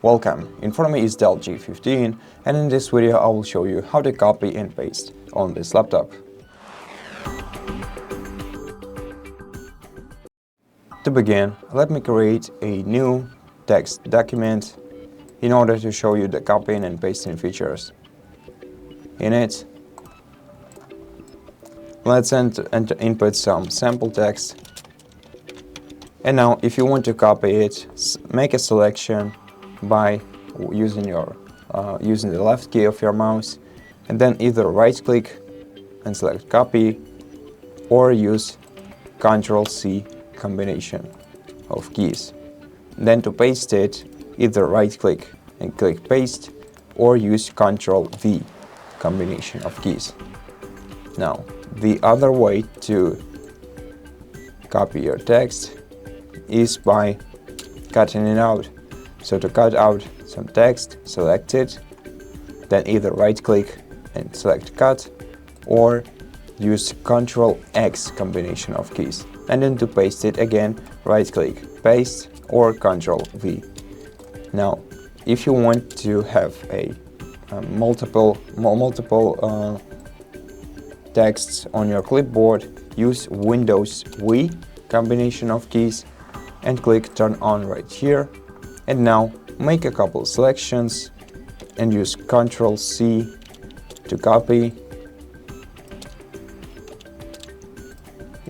Welcome, in front of me is DELL G15, and in this video I will show you how to copy and paste on this laptop. To begin, let me create a new text document in order to show you the copying and pasting features. In it, let's input some sample text. And now, if you want to copy it, make a selection by using the left key of your mouse, and then either right-click and select copy, or use CTRL C combination of keys. Then to paste it, either right-click and click paste, or use CTRL V combination of keys. Now, the other way to copy your text is by cutting it out. So to cut out some text, select it, then either right-click and select cut, or use CTRL X combination of keys. And then to paste it again, right-click, paste, or CTRL V. Now, if you want to have a multiple texts on your clipboard, use Windows V combination of keys and click turn on right here. And now make a couple selections and use CTRL C to copy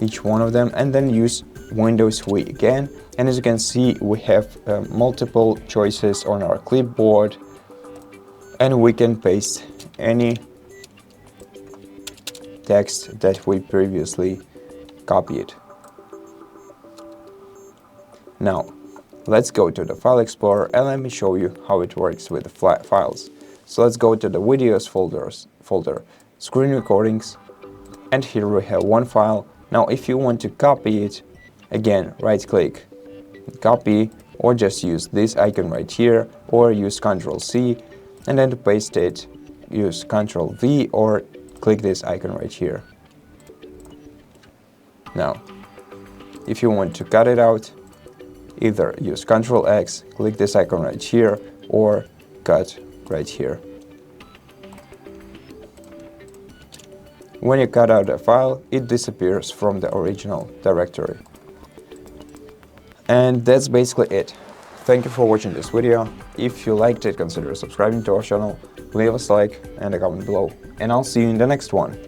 each one of them, and then use Windows V again. And as you can see, we have multiple choices on our clipboard, and we can paste any text that we previously copied. Now, let's go to the File Explorer and let me show you how it works with the files. So let's go to the Videos folder, Screen Recordings, and here we have one file. Now, if you want to copy it, again, right-click, copy, or just use this icon right here, or use CTRL C, and then to paste it, use CTRL V, or click this icon right here. Now, if you want to cut it out, either use CTRL X, click this icon right here, or cut right here. When you cut out a file, it disappears from the original directory. And that's basically it. Thank you for watching this video. If you liked it, consider subscribing to our channel, leave us a like and a comment below. And I'll see you in the next one.